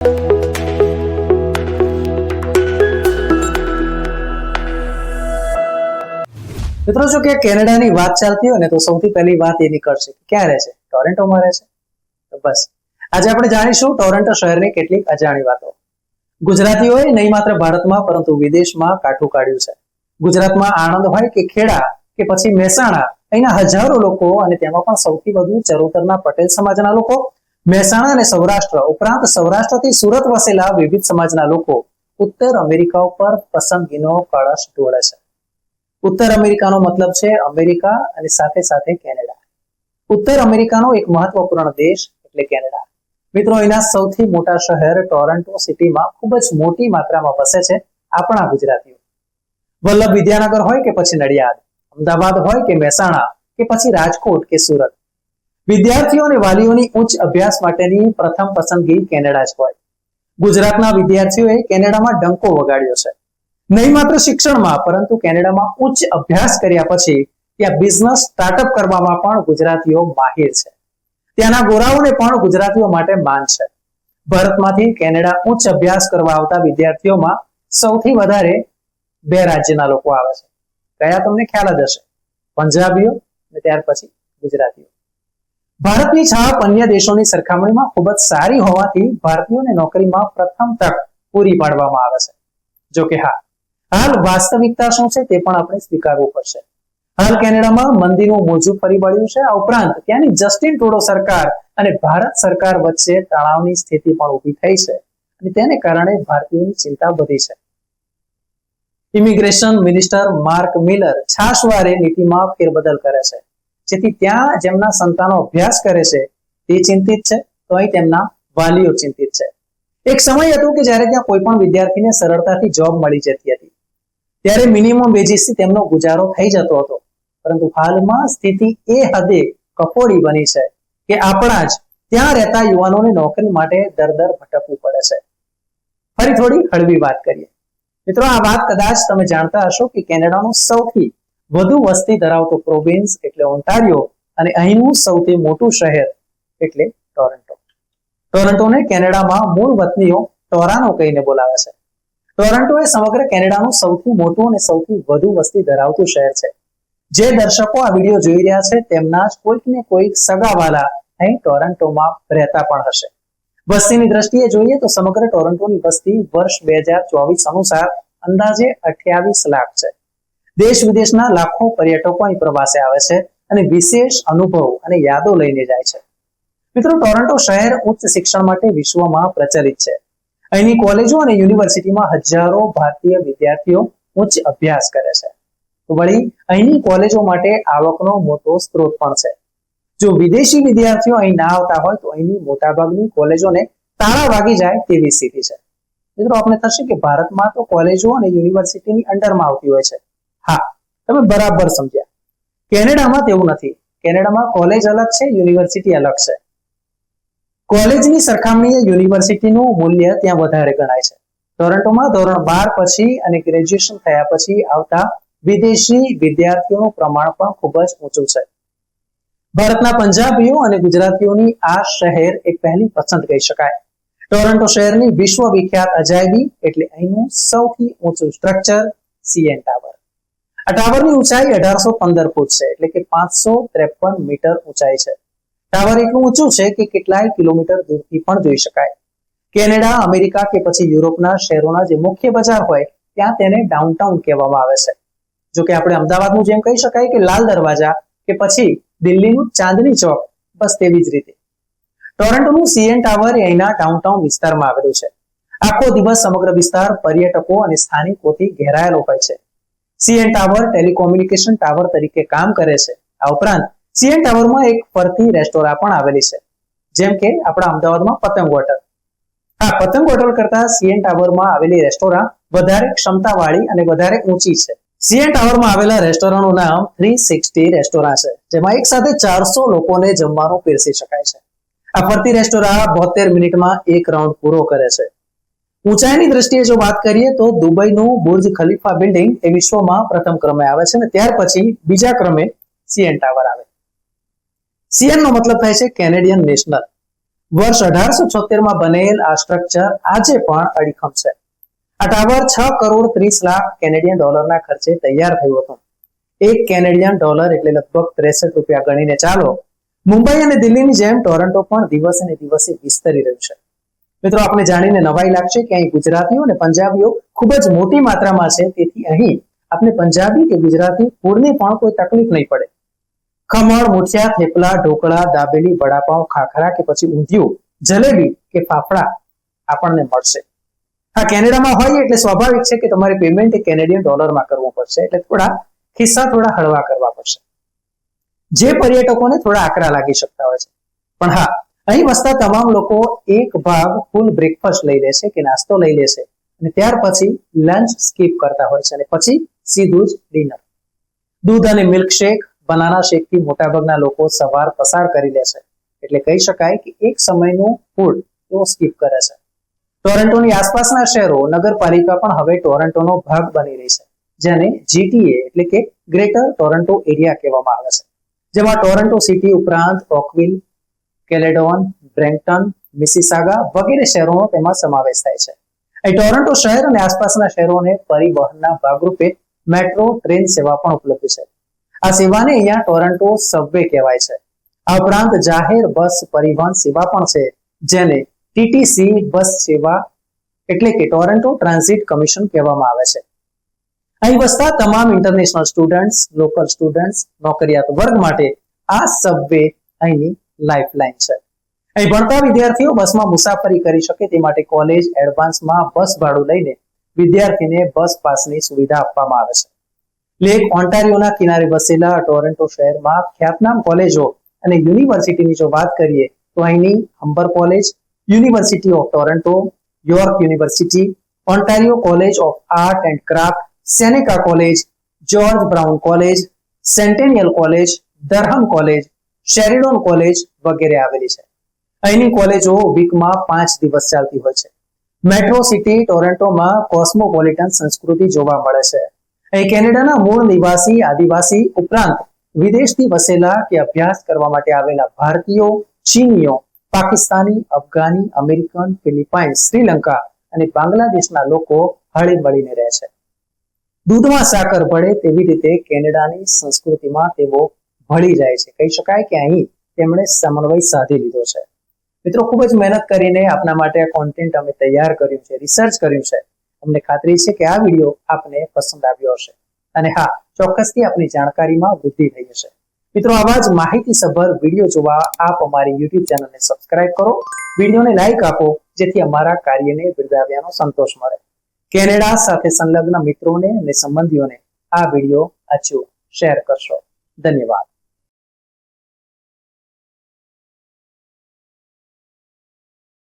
મિત્રો, જો કે કેનેડાની વાત ચાલતી હોય ને તો સૌથી પહેલી વાત એ નીકળશે કે ક્યાં રહે છે? ટોરેન્ટોમાં રહે છે. તો બસ આજે આપણે જાણીશું ટોરેન્ટો શહેરની કેટલીક અજાણી વાતો. ગુજરાતીઓએ નહીં માત્ર ભારતમાં પરંતુ વિદેશમાં કાઠું કાઢ્યું છે. ગુજરાતમાં આણંદ હોય કે ખેડા કે પછી મહેસાણા, અહીંના હજારો લોકો અને તેમાં પણ સૌથી વધુ ચરોતરના પટેલ સમાજના લોકો, મહેસાણા અને સૌરાષ્ટ્ર ઉપરાંત સૌરાષ્ટ્રથી સુરત વસેલા વિવિધ સમાજના લોકો ઉત્તર અમેરિકા ઉપર પસંદગીનો કળશ ઢોળે છે. ઉત્તર અમેરિકાનો મતલબ છે અમેરિકા અને સાથે સાથે કેનેડા. ઉત્તર અમેરિકાનો એક મહત્વપૂર્ણ દેશ એટલે કેનેડા. મિત્રો, અહીંના સૌથી મોટા શહેર ટોરન્ટો સિટીમાં ખૂબ જ મોટી માત્રામાં વસે છે આપણા ગુજરાતીઓ. વલ્લભ વિદ્યાનગર હોય કે પછી નડિયાદ, અમદાવાદ હોય કે મહેસાણા કે પછી રાજકોટ કે સુરત, વિદ્યાર્થીઓ અને વાલીઓની ઉચ્ચ અભ્યાસ માટેની પ્રથમ પસંદગી કેનેડા જ હોય. ગુજરાતના વિદ્યાર્થીઓએ કેનેડામાં ડંકો વગાડ્યો છે. નહીં માત્ર શિક્ષણમાં પરંતુ કેનેડામાં ઉચ્ચ અભ્યાસ કર્યા પછી ત્યાં બિઝનેસ સ્ટાર્ટઅપ કરવામાં પણ ગુજરાતીઓ માહિર છે. ત્યાંના ગોરાઓને પણ ગુજરાતીઓ માટે માન છે. ભારતમાંથી કેનેડા ઉચ્ચ અભ્યાસ કરવા આવતા વિદ્યાર્થીઓમાં સૌથી વધારે બે રાજ્યના લોકો આવે છે. કયા તમને ખ્યાલ જ હશે? પંજાબીઓ અને ત્યાર પછી ગુજરાતીઓ. ભારતની છાપ અન્ય દેશોની સરખામણીમાં ખૂબ જ સારી હોવાથી ભારતીયોને નોકરીમાં પ્રથમ તક પૂરી પાડવામાં આવે છે. જો કે હાલ વાસ્તવિકતા શું છે તે પણ આપણે સ્વીકારવું પડશે. હાલ કેનેડામાં મંદીનું મોજું ફરી વળ્યું છે. આ ઉપરાંત ત્યાંની જસ્ટિન ટ્રુડો સરકાર અને ભારત સરકાર વચ્ચે તણાવની સ્થિતિ પણ ઊભી થઈ છે અને તેને કારણે ભારતીયોની ચિંતા વધી છે. ઇમિગ્રેશન મિનિસ્ટર માર્ક મિલર છાશવારે નીતિમાં ફેરબદલ કરે છે, જેથી ત્યાં જેમના સંતાનો અભ્યાસ કરે છે તે ચિંતિત છે, તો અહીં તેમના વાલીઓ ચિંતિત છે. એક સમય હતો કે જ્યારે ત્યાં કોઈ પણ વિદ્યાર્થીને સરળતાથી જોબ મળી જતી હતી, ત્યારે મિનિમમ વેજીસથી તેમનો ગુજારો થઈ જતો હતો. પરંતુ હાલમાં સ્થિતિ એ હદે કફોડી બની છે કે આપણા જ ત્યાં રહેતા યુવાનોને નોકરી માટે દર ભટકવું પડે છે. ફરી થોડી હળવી વાત કરીએ. મિત્રો, આ વાત કદાચ તમે જાણતા હશો કે કેનેડાનું સૌથી વધુ વસ્તી ધરાવતો પ્રોવિન્સ એટલે ઓન્ટારિયો અને અહીંનું સૌથી મોટું શહેર એટલે ટોરન્ટો. ટોરન્ટોને કેનેડામાં મૂળ વતનીઓ ટોરાનો કહીને બોલાવે છે. ટોરન્ટો એ સમગ્ર કેનેડાનું સૌથી મોટું અને સૌથી વધુ વસ્તી ધરાવતું શહેર છે. જે દર્શકો આ વિડીયો જોઈ રહ્યા છે તેમના જ કોઈક ને કોઈક સગાવાલા અહીં ટોરન્ટોમાં રહેતા પણ હશે. વસ્તીની દ્રષ્ટિએ જોઈએ તો સમગ્ર ટોરન્ટોની વસ્તી વર્ષ 2024 અનુસાર અંદાજે 28 લાખ છે. દેશ વિદેશના લાખો પર્યટકો અહીં પ્રવાસે આવે છે અને વિશેષ અનુભવ અને યાદો લઈને જાય છે. મિત્રો, ટોરન્ટો શહેર ઉચ્ચ શિક્ષણ માટે વિશ્વમાં પ્રચલિત છે. અહીંની કોલેજો અને યુનિવર્સિટીમાં હજારો ભારતીય વિદ્યાર્થીઓ ઉચ્ચ અભ્યાસ કરે છે. તો વળી અહીંની કોલેજો માટે આવકનો મોટો સ્ત્રોત પણ છે. જો વિદેશી વિદ્યાર્થીઓ અહીં ના આવતા હોય તો અહીંની મોટાભાગની કોલેજોને તાળા વાગી જાય તેવી સ્થિતિ છે. મિત્રો, આપણે થશે કે ભારતમાં તો કોલેજો અને યુનિવર્સિટીની અંડરમાં આવતી હોય છે. તમે બરાબર સમજ્યા. કેનેડામાં તેવું નથી. કેનેડામાં કોલેજ અલગ છે, યુનિવર્સિટી અલગ છે. કોલેજની સરખામણીએ યુનિવર્સિટીનું મૂલ્ય ત્યાં વધારે ગણાય છે. ટોરન્ટોમાં ધોરણ 12 પછી અને ગ્રેજ્યુએશન થયા પછી આવતા વિદેશી વિદ્યાર્થીઓનું પ્રમાણ પણ ખૂબ જ ઊંચું છે. ભારતના પંજાબીઓ અને ગુજરાતીઓની આ શહેર એક પહેલી પસંદ કહી શકાય. ટોરન્ટો શહેરની વિશ્વ વિખ્યાત અજાયબી એટલે અહીંનું સૌથી ઊંચું સ્ટ્રક્ચર સીએન ટાવર. આ ટાવરની ઊંચાઈ 1815 ફૂટ છે, એટલે કે 553 મીટર ઊંચાઈ છે. ટાવર એટલું ઊંચું છે કે કેટલાય કિલોમીટર દૂરથી પણ જોઈ શકાય. કેનેડા, અમેરિકા કે પછી યુરોપના શહેરોના જે મુખ્ય બજાર હોય ત્યાં તેને ડાઉનટાઉન કહેવામાં આવે છે. જો કે આપણે અમદાવાદનું જેમ કહી શકાય કે લાલ દરવાજા કે પછી દિલ્હીનું ચાંદની ચોક, બસ તેવી જ રીતે ટોરન્ટોનું સીએન ટાવર અહીંના ડાઉનટાઉન વિસ્તારમાં આવેલું છે. આખો દિવસ સમગ્ર વિસ્તાર પર્યટકો અને સ્થાનિકોથી ઘેરાયેલો હોય છે. સીએન ટાવર ટેલિકોમ્યુનિકેશન ટાવર તરીકે કામ કરે છે. આ ઉપરાંત સીએન ટાવરમાં એક ફરતી રેસ્ટોરાં પણ આવેલી છે, જેમ કે આપણા અમદાવાદમાં પતંગ હોટલ. પતંગ હોટલ કરતા સીએન ટાવરમાં આવેલી રેસ્ટોરાં વધારે ક્ષમતાવાળી અને વધારે ઊંચી છે. સીએન ટાવરમાં આવેલા રેસ્ટોરન્ટનું નામ 360 રેસ્ટોરાં છે, જેમાં એક સાથે 400 લોકોને જમવાનું પીરસી શકાય છે. આ ફરતી રેસ્ટોરાં 72 મિનિટમાં એક રાઉન્ડ પૂરો કરે છે. ઊંચાઈની દ્રષ્ટિએ જો વાત કરીએ તો દુબઈનું બુર્જ ખલીફા બિલ્ડિંગ એ વિશ્વમાં પ્રથમ ક્રમે આવે છે અને ત્યાર પછી બીજા ક્રમે સીએન ટાવર આવે. સીએન નો મતલબ થાય છે કેનેડિયન નેશનલ. વર્ષ 1876 માં બનેલ આ સ્ટ્રક્ચર આજે પણ અડીખમ છે. આ ટાવર 6 કરોડ 30 લાખ કેનેડિયન ડોલરના ખર્ચે તૈયાર થયું હતું. $1 કેનેડિયન એટલે લગભગ 63 રૂપિયા ગણીને ચાલો. મુંબઈ અને દિલ્હીની જેમ ટોરન્ટો પણ દિવસે ને દિવસે વિસ્તરી રહ્યું છે. મિત્રો, આપણે જાણીને નવાઈ લાગશે કે અહીં ગુજરાતીઓ અને પંજાબીઓ ખૂબ જ મોટી માત્રામાં છે. તેથી અહીં આપણે પંજાબી કે ગુજરાતી ફૂડની પણ કોઈ તકલીફ નહીં પડે. ખમણ, મુઠિયા, થેપલા, ઢોકળા, દાબેલી, વડાપાઉં, ખાખરા કે પછી ઊંધિયું, જલેબી કે ફાફડા આપણને મળશે. હા, કેનેડામાં હોય એટલે સ્વાભાવિક છે કે તમારે પેમેન્ટ કેનેડિયન ડોલરમાં કરવું પડશે, એટલે ખિસ્સા થોડા હળવા કરવા પડશે, જે પર્યટકોને થોડા આકરા લાગી શકતા હોય છે. પણ હા, અહીં વસતા તમામ લોકો એક ભાગ ફૂલ બ્રેકફાસ્ટ લઈ લેશે કે નાસ્તો લઈ લેશે અને ત્યાર પછી લંચ સ્કીપ કરતા હોય છે અને પછી સીધું જ ડિનર. દૂધ અને મિલ્કશેક, બનાના શેકથી મોટાભાગના લોકો સવાર પસાર કરી લે છે. એટલે કહી શકાય કે એક સમયનું ફૂડ તેઓ સ્કીપ કરે છે. ટોરન્ટોની આસપાસના શહેરો, નગરપાલિકા પણ હવે ટોરન્ટોનો ભાગ બની રહી છે, જેને GTA એટલે કે ગ્રેટર ટોરન્ટો એરિયા કહેવામાં આવે છે, જેમાં ટોરન્ટો સિટી ઉપરાંત ઓકવિલ, કેલેડોન, બ્રેમ્પટન, મિસિસાગા વગેરે શહેરોનો તેમાં સમાવેશ થાય છે. અહીં ટોરન્ટો શહેર અને આસપાસના શહેરોને પરિવહનના ભાગરૂપે મેટ્રો ટ્રેન સેવા પણ ઉપલબ્ધ છે. આ સેવાને અહીંયા ટોરન્ટો સબવે કહેવાય છે. આ ઉપરાંત જાહેર બસ પરિવહન સેવા પણ છે, જેને TTC બસ સેવા એટલે કે ટોરન્ટો ટ્રાન્ઝિટ કમિશન કહેવામાં આવે છે. અહીં વસતા તમામ ઇન્ટરનેશનલ સ્ટુડન્ટ્સ, લોકલ સ્ટુડન્ટ્સ, નોકરિયાત વર્ગ માટે આ સબવે અહીંની લાઇફલાઇન છે. અહીં ભણતા વિદ્યાર્થીઓ બસમાં મુસાફરી કરી શકે તે માટે કોલેજ એડવાન્સમાં બસ ભાડું લઈને વિદ્યાર્થીને બસ પાસની સુવિધા આપવામાં આવે છે. લેક ઓન્ટારિયોના કિનારે વસેલા ટોરન્ટો શહેરમાં ખ્યાતનામ કોલેજો અને યુનિવર્સિટીની જો વાત કરીએ તો અહીંની Humber college, university of Toronto, York university, Ontario college of art and craft, Seneca college, George Brown college, Centennial college, Durham college, Sheridan college વગેરે આવેલી છે. અહીંની કોલેજો વીકમાં 5 દિવસ ચાલતી હોય છે. મેટ્રો સિટી ટોરન્ટોમાં કોસ્મોપોલિટન સંસ્કૃતિ જોવા મળે છે. અહીં કેનેડાના મૂળ નિવાસી, આદિવાસી ઉપરાંત વિદેશથી વસેલા કે અભ્યાસ કરવા માટે આવેલા ભારતીયો, ચીનીઓ, પાકિસ્તાની, અફઘાની, અમેરિકન, ફિલિપાઇન્સ, શ્રીલંકા અને બાંગ્લાદેશના લોકો હળી મળીને રહે છે. દૂધમાં સાકર ભળે તેવી રીતે કેનેડાની સંસ્કૃતિમાં તેઓ ભળી જાય છે. કહી શકાય કે અહીં તેમણે સમન્વય સાધી લીધો છે. મિત્રો, ખૂબ જ મહેનત કરીને આપના માટે આ કોન્ટેન્ટ અમે તૈયાર કર્યું છે, રિસર્ચ કર્યું છે. અમને ખાતરી છે કે આ વિડીયો આપને પસંદ આવ્યો હશે અને હા, ચોક્કસથી આપની જાણકારીમાં વૃદ્ધિ થઈ હશે. મિત્રો, આવા જ માહિતીસભર વિડીયો જોવા આપ અમારી YouTube ચેનલને સબસ્ક્રાઇબ કરો, વિડીયોને લાઈક આપો, જેથી અમારા કાર્યને બિરદાવ્યાનો સંતોષ મળે. કેનેડા સાથે સંલગ્ન મિત્રોને અને સંબંધીઓને આ વિડીયો અચૂક શેર કરશો. ધન્યવાદ.